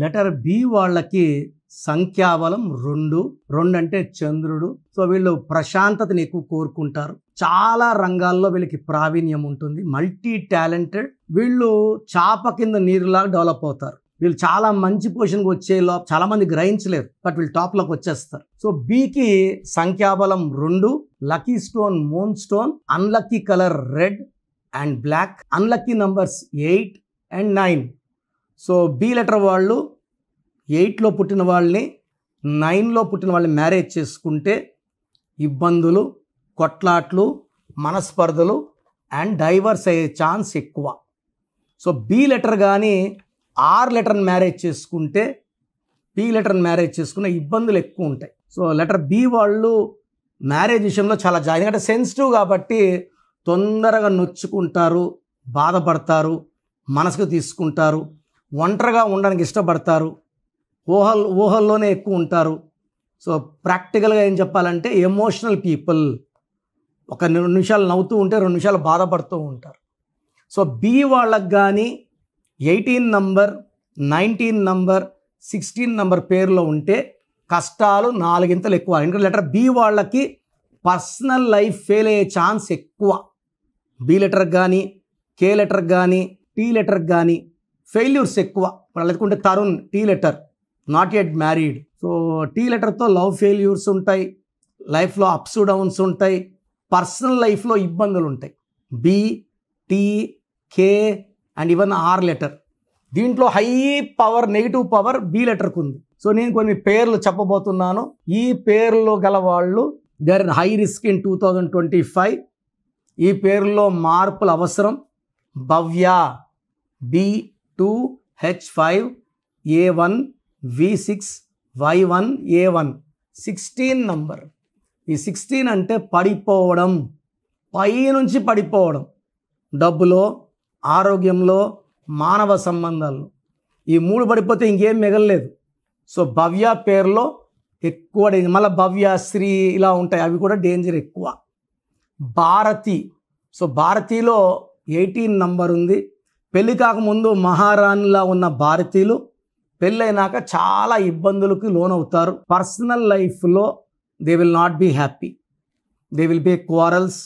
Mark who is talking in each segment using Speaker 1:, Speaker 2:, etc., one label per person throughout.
Speaker 1: Letter B వాళ్ళకి సంఖ్యాబలం 2. 2 అంటే చంద్రుడు. సో వీళ్ళు ప్రశాంతతని ఎక్కువ కోరుకుంటారు. చాలా రంగాల్లో వీళ్ళకి ప్రావీణ్యం ఉంటుంది. Multi talented. వీళ్ళు చాప కింద నీరులాగా డెవలప్ అవుతారు. వీళ్ళు చాలా మంచి పొజిషన్కి వచ్చేలో చాలా మంది గ్రహించలేరు, బట్ వీళ్ళు టాప్లోకి వచ్చేస్తారు. సో బికి సంఖ్యాబలం 2, lucky stone moon stone, unlucky colour red and black, unlucky numbers 8 and 9. So B letter వాళ్ళు 8లో పుట్టిన వాళ్ళని 9లో పుట్టిన వాళ్ళని మ్యారేజ్ చేసుకుంటే ఇబ్బందులు, కొట్లాట్లు, మనస్పర్ధలు అండ్ డైవర్స్ అయ్యే ఛాన్స్ ఎక్కువ. సో బి లెటర్ కానీ ఆర్ లెటర్ని మ్యారేజ్ చేసుకుంటే బి లెటర్ని మ్యారేజ్ చేసుకునే ఇబ్బందులు ఎక్కువ ఉంటాయి. సో లెటర్ బి వాళ్ళు మ్యారేజ్ విషయంలో చాలా ఎందుకంటే సెన్సిటివ్ కాబట్టి తొందరగా నొచ్చుకుంటారు, బాధపడతారు, మనసుకు తీసుకుంటారు, ఒంటరిగా ఉండడానికి ఇష్టపడతారు, ఊహల్లోనే ఎక్కువ ఉంటారు. సో ప్రాక్టికల్గా ఏం చెప్పాలంటే ఎమోషనల్ పీపుల్. ఒక 2 నిమిషాలు నవ్వుతూ ఉంటే 2 నిమిషాలు బాధపడుతూ ఉంటారు. సో బి వాళ్ళకి కానీ 18 నంబర్, 19 నంబర్, 16 నంబర్ పేరులో ఉంటే కష్టాలు 4 ఎక్కువ. ఎందుకంటే లెటర్ బి వాళ్ళకి పర్సనల్ లైఫ్ ఫెయిల్ అయ్యే ఛాన్స్ ఎక్కువ. బి లెటర్ కానీ, కే లెటర్ కానీ, టీ లెటర్ కానీ ఫెయిల్యూర్స్ ఎక్కువ. ఇప్పుడు లేకుంటే Tarun T letter not yet married. So T లెటర్తో లవ్ ఫెయిల్యూర్స్ ఉంటాయి, లైఫ్లో అప్స్ డౌన్స్ ఉంటాయి, పర్సనల్ లైఫ్లో ఇబ్బందులు ఉంటాయి. B, T, K and even R letter. దీంట్లో high power, negative power B లెటర్కి ఉంది. సో నేను కొన్ని పేర్లు చెప్పబోతున్నాను. ఈ పేర్లు గల వాళ్ళు దేర్ హై రిస్క్ ఇన్ 2025. ఈ పేర్లో మార్పులు అవసరం. భవ్య B2H5A1 V6 Y1 A1 16 number. ఈ 16 అంటే పడిపోవడం, పైనుంచి పడిపోవడం, డబ్బులో, ఆరోగ్యంలో, మానవ సంబంధాల్లో. ఈ 3 పడిపోతే ఇంకేం మిగలలేదు. సో భవ్య పేరులో ఎక్కువ డేంజర్. మళ్ళీ భవ్య, శ్రీ ఇలా ఉంటాయి, అవి కూడా డేంజర్ ఎక్కువ. భారతి. సో భారతిలో 18 నంబర్ ఉంది. పెళ్ళి కాకముందు మహారాణిలా ఉన్న భారతీయులు పెళ్ళైనాక చాలా ఇబ్బందులకు లోనవుతారు. పర్సనల్ లైఫ్లో they will not be happy. They will be quarrels,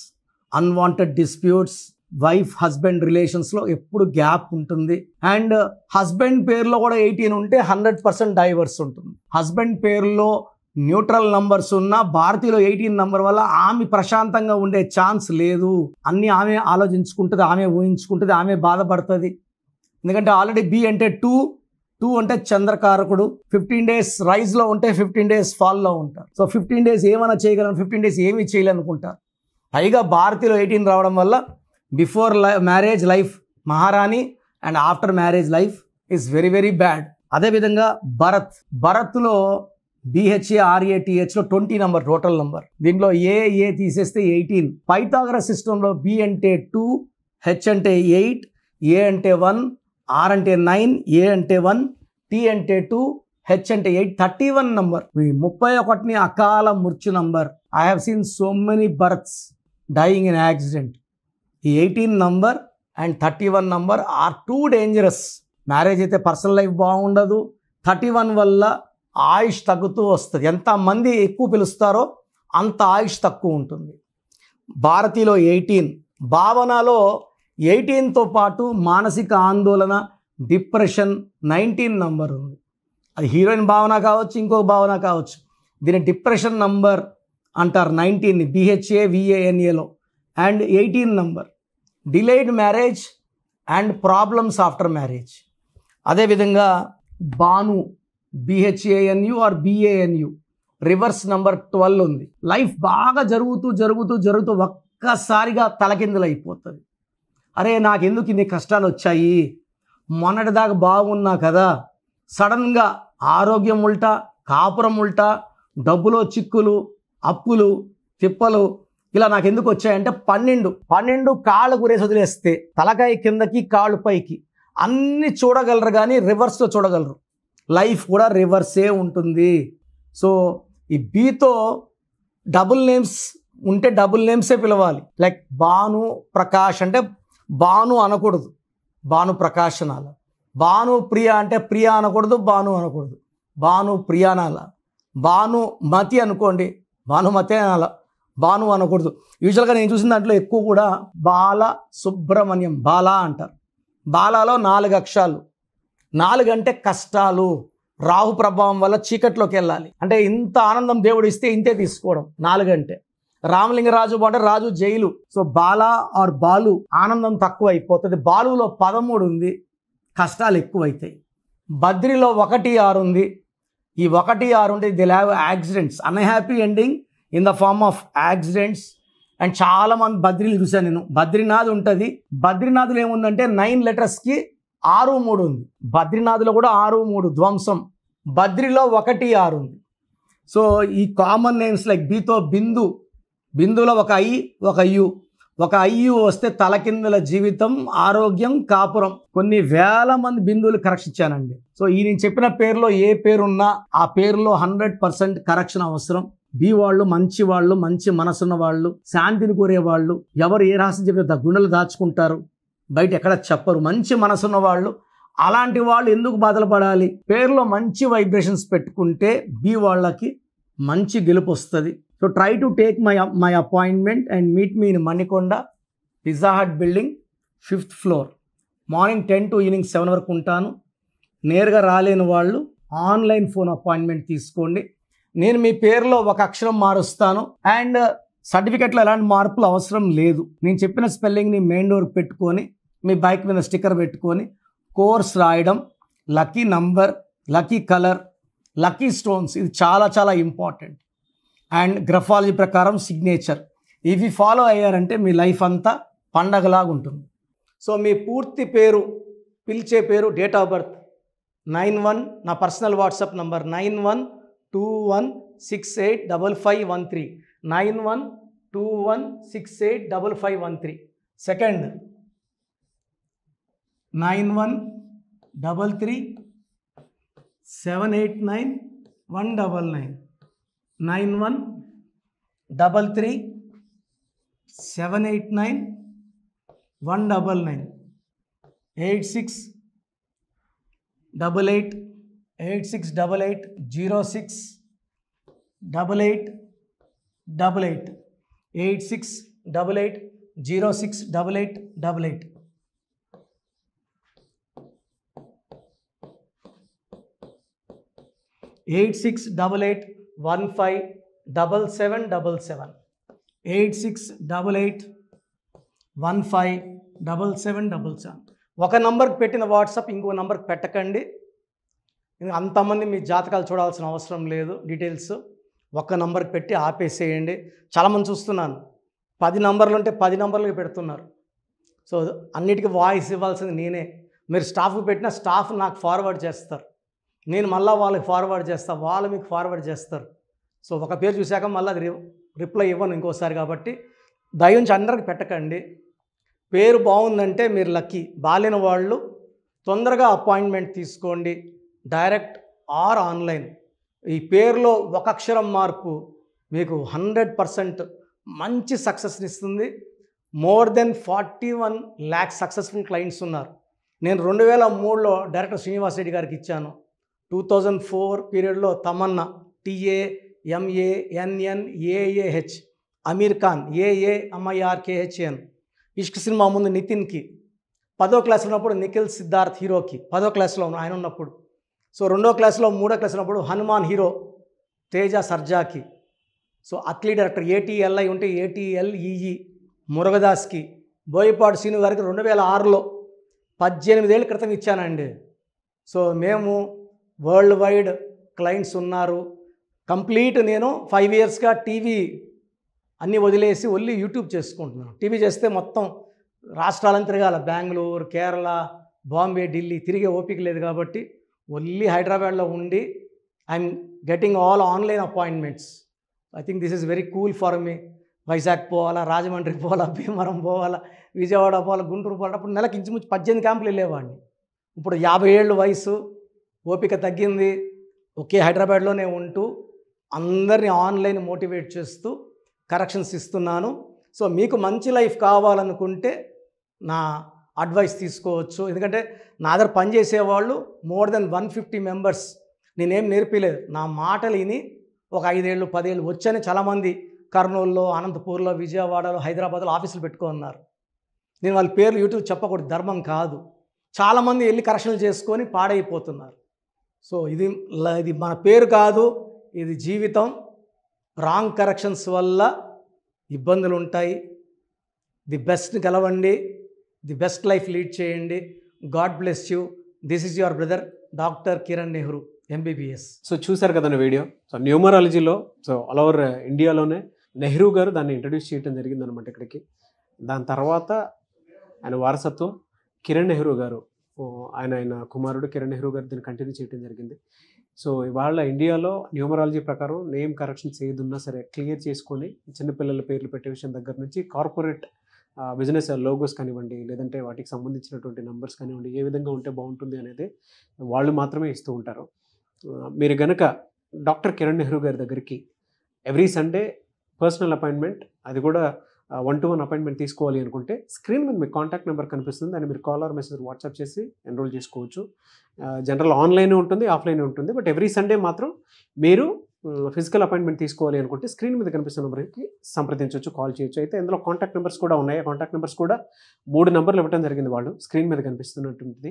Speaker 1: unwanted disputes, wife husband రిలేషన్స్లో ఎప్పుడు గ్యాప్ ఉంటుంది. అండ్ హస్బెండ్ పేరులో కూడా 18 ఉంటే 100% డైవర్స్ ఉంటుంది. హస్బెండ్ పేరులో న్యూట్రల్ నంబర్స్ ఉన్న భారతీయులో 18 నంబర్ వల్ల ఆమె ప్రశాంతంగా ఉండే ఛాన్స్ లేదు. అన్నీ ఆమె ఆలోచించుకుంటుంది, ఆమె ఊహించుకుంటుంది, ఆమె బాధపడుతుంది. ఎందుకంటే ఆల్రెడీ బి అంటే 2 అంటే చంద్రకారకుడు. 15 డేస్ రైజ్లో ఉంటే 15 డేస్ ఫాల్లో ఉంటారు. సో 15 డేస్ ఏమైనా చేయగలను, 15 డేస్ ఏమీ చేయలేనుకుంటారు. పైగా భారతీయులో 18 రావడం వల్ల బిఫోర్ మ్యారేజ్ లైఫ్ మహారాణి and after marriage life is very very bad. అదేవిధంగా భరత్లో BHARATHలో 20 నంబర్ టోటల్ నంబర్. దీంట్లో ఏ తీసేస్తే 18. పైథాగరస్ సిస్టంలో బి అంటే 2, హెచ్ అంటే 8, ఏ అంటే 1, ఆర్ అంటే 9, ఏ అంటే 1, టీ అంటే 2, హెచ్ అంటే 8. 31 నంబర్. 31ని అకాల మృత్యు number. I have seen so many births dying in accident. ఈ 18 number and 31 number are too dangerous. Marriage అయితే పర్సనల్ లైఫ్ బాగుండదు. 31 వల్ల ఆయుష్ తగ్గుతూ వస్తుంది. ఎంతమంది ఎక్కువ పిలుస్తారో అంత ఆయుష్ తక్కువ ఉంటుంది. భారతీలో 18. భావనలో 18తో పాటు మానసిక ఆందోళన, డిప్రెషన్ 19 నంబర్ ఉంది. అది హీరోయిన్ భావన కావచ్చు, ఇంకొక భావన కావచ్చు. దీని డిప్రెషన్ నంబర్ అంటారు 19ని BHAVANAలో. And 18 number delayed marriage and problems after marriage. అదేవిధంగా Bhanu BHANU or BANU reverse number 12 ఉంది. లైఫ్ బాగా జరుగుతూ ఒక్కసారిగా తలకిందులు అయిపోతుంది. అరే నాకెందుకు ఇన్ని కష్టాలు వచ్చాయి, మొన్నటిదాకా బాగున్నా కదా, సడన్గా ఆరోగ్యం ఉల్టా, కాపురం ఉల్టా, డబ్బులో చిక్కులు, అప్పులు, తిప్పలు ఇలా నాకెందుకు వచ్చాయంటే 12 కాళ్ళు గురేసి వదిలేస్తే తలకాయ కిందకి కాళ్ళు పైకి అన్నీ చూడగలరు, కానీ రివర్స్లో చూడగలరు. లైఫ్ కూడా రివర్సే ఉంటుంది. సో ఈ బీతో డబుల్ నేమ్స్ ఉంటే డబుల్ నేమ్సే పిలవాలి. లైక్ భాను ప్రకాష్ అంటే భాను అనకూడదు, భాను ప్రకాష్ అనాలి. భానుప్రియ అంటే ప్రియ అనకూడదు, భాను అనకూడదు, భానుప్రియ అనాల. భానుమతి అనుకోండి, భానుమతి అనాల, భాను అనకూడదు. యూజువల్గా నేను చూసిన దాంట్లో ఎక్కువ కూడా బాల సుబ్రహ్మణ్యం, బాలా అంటారు. బాలాలో 4 అక్షరాలు. 4 అంటే కష్టాలు, రాహు ప్రభావం వల్ల చీకట్లోకి వెళ్ళాలి. అంటే ఇంత ఆనందం దేవుడు ఇస్తే ఇంతే తీసుకోవడం 4 అంటే. రామలింగరాజు అంటే Raju jail. So Bala or Balu ఆనందం తక్కువ అయిపోతుంది. బాలులో 13 ఉంది, కష్టాలు ఎక్కువైతాయి. బద్రిలో 1, 6 ఉంది. ఈ 1, 6 ఉంటే they'll have accidents, unhappy ending in the form of accidents. And చాలామంది బద్రీలు చూశాను నేను. బద్రీనాథ్ ఉంటుంది. బద్రీనాథ్లో ఏముందంటే 9 లెటర్స్కి 6, 3 ఉంది. బద్రీనాథ్లో కూడా 6, 3 ధ్వంసం. బద్రిలో 1, 6 ఉంది. సో ఈ కామన్ నేమ్స్ లైక్ బీతో బిందు, బిందులో 1 I 1 U, 1 IU వస్తే తలకిందుల జీవితం, ఆరోగ్యం, కాపురం. కొన్ని వేల మంది బిందువులు కరెక్షన్ ఇచ్చానండి. సో ఈ నేను చెప్పిన పేరులో ఏ పేరున్నా ఆ పేరులో 100% కరెక్షన్ అవసరం. బి వాళ్ళు మంచి వాళ్ళు, మంచి మనసున్న వాళ్ళు, శాంతిని కోరే వాళ్ళు, ఎవరు ఏ రహస్యం చెప్తే గుండెలు దాచుకుంటారు, బయట ఎక్కడ చెప్పరు, మంచి మనసున్న వాళ్ళు. అలాంటి వాళ్ళు ఎందుకు బాధలు పడాలి? పేరులో మంచి వైబ్రేషన్స్ పెట్టుకుంటే బి వాళ్ళకి మంచి గెలుపు వస్తుంది. So try to take my appointment and meet me in Manikonda, pizza hut building, 5th floor. Morning 10 to evening 7 వరకు ఉంటాను. నేరుగా రాలేని వాళ్ళు ఆన్లైన్ ఫోన్ అపాయింట్మెంట్ తీసుకోండి. నేను మీ పేరులో 1 అక్షరం మారుస్తాను. అండ్ సర్టిఫికెట్లో ఎలాంటి మార్పులు అవసరం లేదు. నేను చెప్పిన స్పెల్లింగ్ని మెయిన్ డోర్ పెట్టుకొని, మీ బైక్ మీద స్టిక్కర్ పెట్టుకొని, కోర్స్ రాయడం, lucky number, lucky colour, lucky stones, ఇది చాలా చాలా ఇంపార్టెంట్. అండ్ గ్రఫాలజీ ప్రకారం సిగ్నేచర్, ఇవి ఫాలో అయ్యారంటే మీ లైఫ్ అంతా పండగలాగా ఉంటుంది. సో మీ పూర్తి పేరు, పిలిచే పేరు, డేట్ ఆఫ్ బర్త్ 91, నా personal WhatsApp number 9121685513, 9121685513. Second 9133789199, 9133789199, 86888688068888, 8688068888. Eight 8688157777, 8688157777. ఒక నంబర్కి పెట్టిన వాట్సాప్ ఇంకో నంబర్కి పెట్టకండి. అంతమంది మీ జాతకాలు చూడాల్సిన అవసరం లేదు. డీటెయిల్స్ ఒక్క నంబర్కి పెట్టి ఆపేసేయండి. చాలామంది చూస్తున్నాను 10 నంబర్లు ఉంటే 10 నంబర్లు పెడుతున్నారు. సో అన్నిటికీ వాయిస్ ఇవ్వాల్సింది నేనే. మీరు స్టాఫ్కి పెట్టిన స్టాఫ్ నాకు ఫార్వర్డ్ చేస్తారు, నేను మళ్ళీ వాళ్ళకి ఫార్వర్డ్ చేస్తాను, వాళ్ళు మీకు ఫార్వర్డ్ చేస్తారు. సో ఒక పేరు చూశాక మళ్ళీ అది రిప్లై ఇవ్వను ఇంకోసారి. కాబట్టి దయించి అందరికి పెట్టకండి. పేరు బాగుందంటే మీరు లక్కీ. బాలేని వాళ్ళు తొందరగా అపాయింట్మెంట్ తీసుకోండి, డైరెక్ట్ ఆర్ ఆన్లైన్. ఈ పేరులో 1 అక్షరం మార్పు మీకు 100% మంచి సక్సెస్ని ఇస్తుంది. More than 41 lakhs successful clients ఉన్నారు. నేను 2003లో డైరెక్టర్ శ్రీనివాస్ రెడ్డి గారికి ఇచ్చాను. 2004 పీరియడ్లో తమన్నా, TAMANNAAH, అమీర్ ఖాన్, AAMIRKHAN, ఇష్క్ సినిమా ముందు నితిన్కి, 10వ క్లాస్ ఉన్నప్పుడు నిఖిల్ సిద్ధార్థ్ హీరోకి, 10వ క్లాస్లో ఆయన ఉన్నప్పుడు. సో 2వ క్లాస్లో 3వ క్లాస్ ఉన్నప్పుడు హనుమాన్ హీరో తేజ సర్జాకి. సో అథ్లీ డైరెక్టర్ ATLI ఉంటే ATLEE మురుగదాస్కి, బోయపాటి శ్రీను గారికి 2006లో 18 ఏళ్ళ క్రితం ఇచ్చానండి. సో మేము వరల్డ్ వైడ్ క్లయింట్స్ ఉన్నారు. కంప్లీట్ నేను 5 yearsగా టీవీ అన్నీ వదిలేసి ఓన్లీ యూట్యూబ్ చేసుకుంటున్నాను. టీవీ చేస్తే మొత్తం రాష్ట్రాలను తిరగాల, బెంగళూరు, కేరళ, బాంబే, ఢిల్లీ తిరిగే ఓపిక లేదు. కాబట్టి ఓన్లీ హైదరాబాద్లో ఉండి I'm getting all online appointments. I think this is very cool for me. Vizag పోవాలా, రాజమండ్రి పోవాలా, భీమవరం పోవాలా, విజయవాడ పోవాలా, గుంటూరు పోవాలా. అప్పుడు నెలకి ఇంచుమించు 18 క్యాంపులు వెళ్ళేవాడిని. ఇప్పుడు 50 ఏళ్ళు వయసు, ఓపిక తగ్గింది. ఒకే హైదరాబాద్లోనే ఉంటూ అందరినీ ఆన్లైన్ మోటివేట్ చేస్తూ కరెక్షన్స్ ఇస్తున్నాను. సో మీకు మంచి లైఫ్ కావాలనుకుంటే నా అడ్వైస్ తీసుకోవచ్చు. ఎందుకంటే నా దగ్గర పనిచేసేవాళ్ళు మోర్ దెన్ 150 మెంబర్స్. నేనేం నేర్పిలేదు, నా మాటలు విని ఒక 5 ఏళ్ళు 10 ఏళ్ళు వచ్చని చాలామంది కర్నూలులో, అనంతపూర్లో, విజయవాడలో, హైదరాబాద్లో ఆఫీసులు పెట్టుకున్నారు. నేను వాళ్ళ పేర్లు యూట్యూబ్ చెప్పకూడదు, ధర్మం కాదు. చాలామంది వెళ్ళి కరెక్షన్లు చేసుకొని పాడైపోతున్నారు. సో ఇది మన పేరు కాదు, ఇది జీవితం. రాంగ్ కరెక్షన్స్ వల్ల ఇబ్బందులు ఉంటాయి. ది బెస్ట్ గెలవండి, ది బెస్ట్ లైఫ్ లీడ్ చేయండి. God bless you. This is your brother doctor Kiran Nehru, MBBS.
Speaker 2: So చూసారు కదండి వీడియో. సో న్యూమరాలజీలో ఆల్ ఓవర్ ఇండియాలోనే నెహ్రూ గారు దాన్ని ఇంట్రడ్యూస్ చేయడం జరిగిందనమాట ఇక్కడికి. దాని తర్వాత ఆయన వారసత్వం కిరణ్ నెహ్రూ గారు, ఆయన కుమారుడు కిరణ్ నెహ్రూ గారు దీన్ని కంటిన్యూ చేయడం జరిగింది. సో ఇవాళ ఇండియాలో న్యూమరాలజీ ప్రకారం నేమ్ కరెక్షన్స్ ఏదున్నా సరే క్లియర్ చేసుకొని చిన్నపిల్లల పేర్లు పెట్టే విషయం దగ్గర నుంచి కార్పొరేట్ బిజినెస్ లోగోస్ కానివ్వండి, లేదంటే వాటికి సంబంధించినటువంటి నెంబర్స్ కానివ్వండి, ఏ విధంగా ఉంటే బాగుంటుంది అనేది వాళ్ళు మాత్రమే ఇస్తూ ఉంటారు. మీరు గనక డాక్టర్ కిరణ్ నెహ్రూ గారి దగ్గరికి ఎవ్రీ సండే పర్సనల్ అపాయింట్మెంట్, అది కూడా 1-to-1 అపాయింట్మెంట్ తీసుకోవాలి అనుకుంటే స్క్రీన్ మీద మీకు కాంటాక్ట్ నెంబర్ కనిపిస్తుంది, దాన్ని మీరు కాల్ ఆర్ మెసేజ్ వాట్సాప్ చేసి ఎన్రోల్ చేసుకోవచ్చు. జనరల్ ఆన్లైన్ ఉంటుంది, ఆఫ్లైన్ ఉంటుంది. బట్ ఎవ్రీ సండే మాత్రం మీరు ఫిజికల్ అపాయింట్మెంట్ తీసుకోవాలి అనుకుంటే స్క్రీన్ మీద కనిపిస్తున్న నెంబర్కి సంప్రదించవచ్చు, కాల్ చేయొచ్చు. అయితే ఇందులో కాంటాక్ట్ నెంబర్స్ కూడా ఉన్నాయి. కాంటాక్ట్ నెంబర్స్ కూడా 3 నెంబర్లు ఇవ్వడం జరిగింది. వాళ్ళు స్క్రీన్ మీద కనిపిస్తున్నట్టుంది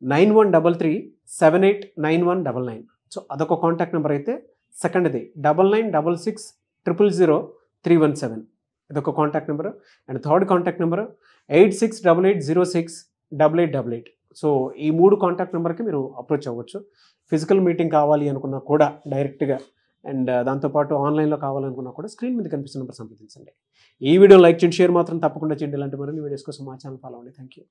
Speaker 2: 9133789199. సో అదొక కాంటాక్ట్ నెంబర్ అయితే, సెకండ్ది 9966000317, ఇదొక contact number. And third contact number 8688068888. So ఈ 3 కాంటాక్ట్ నెంబర్కి మీరు అప్రోచ్ అవ్వచ్చు. ఫిజికల్ మీటింగ్ కావాలి అనుకున్నా కూడా డైరెక్ట్గా, అండ్ దాంతోపాటు ఆన్లైన్లో కావాలనుకున్నా కూడా స్క్రీన్ మీద కనిపిస్తున్న నెంబర్ సంప్రదించండి. ఈ వీడియో లైక్ చేయండి, షేర్ మాత్రం తప్పకుండా చేయండి. ఇలాంటి మరిన్ని వీడియోస్ కోసం మా ఛానల్ ఫాలో అవ్వండి. Thank you.